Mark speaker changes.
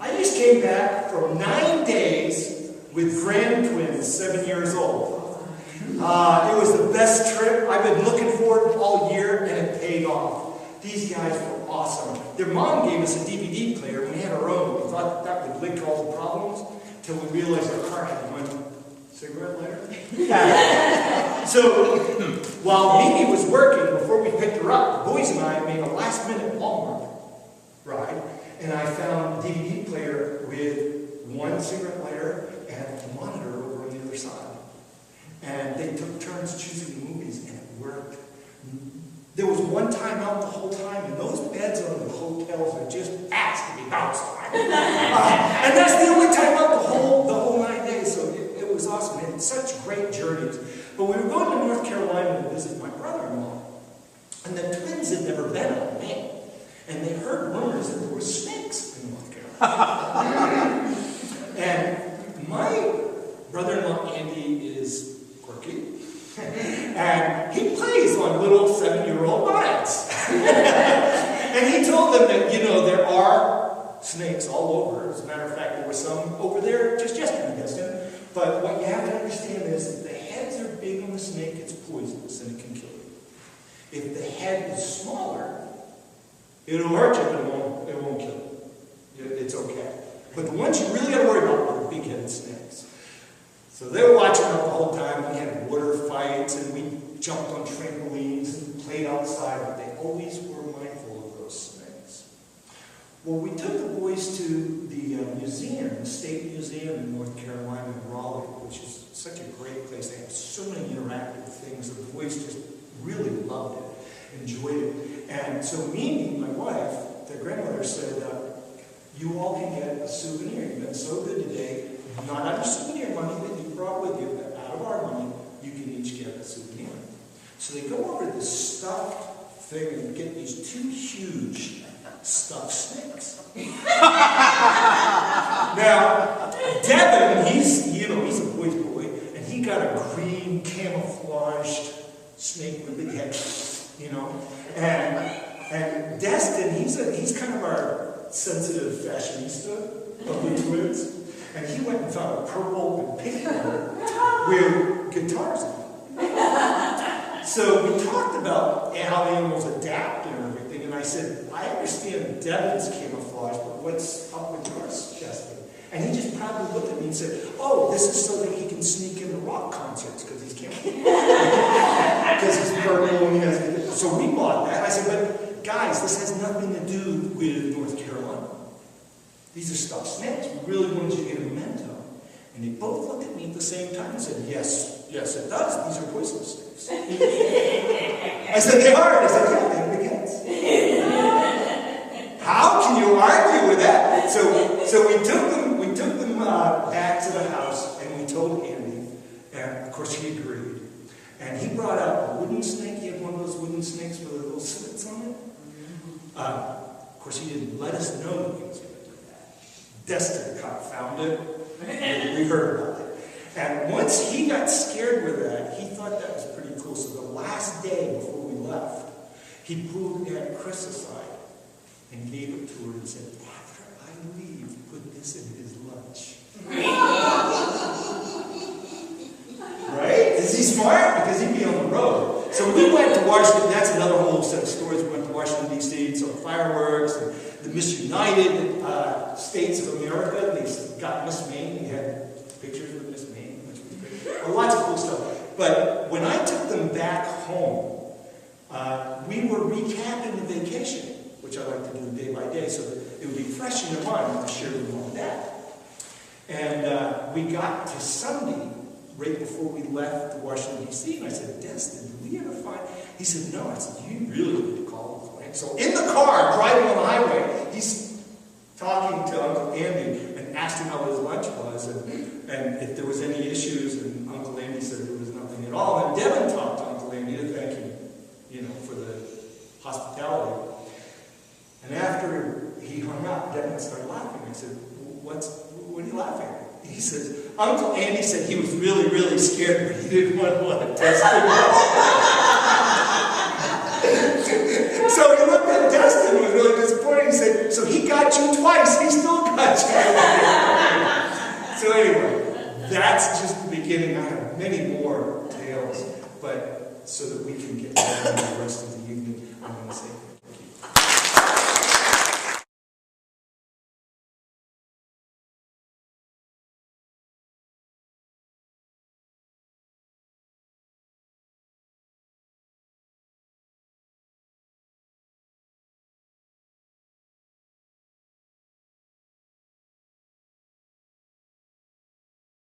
Speaker 1: I just came back from 9 days with grand twins, 7 years old. It was the best trip. I've been looking for it all year, and it paid off. These guys were awesome. Their mom gave us a DVD player, and we had our own. We thought that would link all the problems, until we realized our car had one cigarette lighter. So, while Mimi was working, before we picked her up, the boys and I made a last-minute Walmart ride, and I found a DVD player with one cigarette lighter and a monitor over on the other side. And they took turns choosing the movies, and it worked. There was one time out the whole time, and those beds on the hotels are just asked to be bounced on. And that's the only time out the whole 9 days, so it was awesome. We had such great journeys. But we were going to North Carolina to visit my brother-in-law, and the twins had never been on Maine. And they heard rumors that there were snakes in North Carolina. And my brother-in-law, Andy, is quirky. And he plays on little 7-year-old minds. And he told them that, there are snakes all over. As a matter of fact, there were some over there just yesterday, Destin. But what you have to understand is that the heads are big on the snake, it's poisonous, and it can kill you. If the head is smaller, it'll hurt you, but it won't kill you. It's okay. But the ones you really got to worry about are the big-headed snakes. So they were watching us the whole time. We had water fights, and we jumped on trampolines and played outside, but they always were mindful of those snakes. Well, we took the boys to the museum, the State Museum in North Carolina in Raleigh, which is such a great place. They have so many interactive things that the boys just really loved it, enjoyed it. And so Mimi, my wife, their grandmother, said, you all can get a souvenir. You've been so good today. Not out of souvenir money that you brought with you, but out of our money, you can each get a souvenir. So they go over this stuffed thing and get these 2 huge stuffed snakes. Now, Devin, he's a boy's boy, and he got a green camouflaged snake with a big head, And Destin, he's kind of our sensitive fashionista of the twins. And he went and found a purple and pink one with guitars in it. So we talked about how animals adapt and everything, and I said, I understand Devin's camouflage, but what's up with yours, Justin? And he just proudly looked at me and said, oh, this is so that he can sneak into rock concerts, because he's camouflaged. Because he's purple and he has... So we bought that. I said, but guys, this has nothing to do with North Carolina. These are stuffed snakes. We really wanted you to get a memento. And they both looked at me at the same time and said, yes, it does. These are poisonous snakes. I said, they are. And I said, yeah, they have big heads. How can you argue with that? So we took them back to the house, and we told Andy, and of course he agreed. And he brought out a wooden snake. He had one of those wooden snakes with little slits on it. Of course, he didn't let us know that he was going to do that. Destin found it, and we heard about it. And once he got scared with that, he thought that was pretty cool. So the last day before we left, he pulled Aunt Chris aside and gave it to her and said, after I leave, put this in his lunch. Right? Is he smart? Because he'd be on the road. So we went to Washington. That's another whole set of stories. We went to Washington, D.C., saw fireworks, and the Miss United States of America. They got Miss Maine. They had pictures of Miss Maine, which was great. Well, lots of cool stuff. But when I took them back home, we were recapping the vacation, which I like to do day by day, so that it would be fresh in their mind when I shared with mom and dad. And we got to Sunday, right before we left Washington, D.C., and I said, Destin, did we ever find... He said, no. I said, you really need to call the clinic. So in the car, driving on the highway, he's talking to Uncle Andy and asked him how his lunch was, and if there was any issues, and Uncle Andy said there was nothing at all. And Devin talked to Uncle Andy to thank him, for the hospitality. And after he hung up, Devin started laughing. I said, what are you laughing at? He says, Uncle Andy said he was really, really scared, but he didn't want to test him. So he looked at Destin and was really disappointed. He said, so he got you twice. the beginning. I have many more tales, but so that we can get down to the rest of the evening, I'm going to say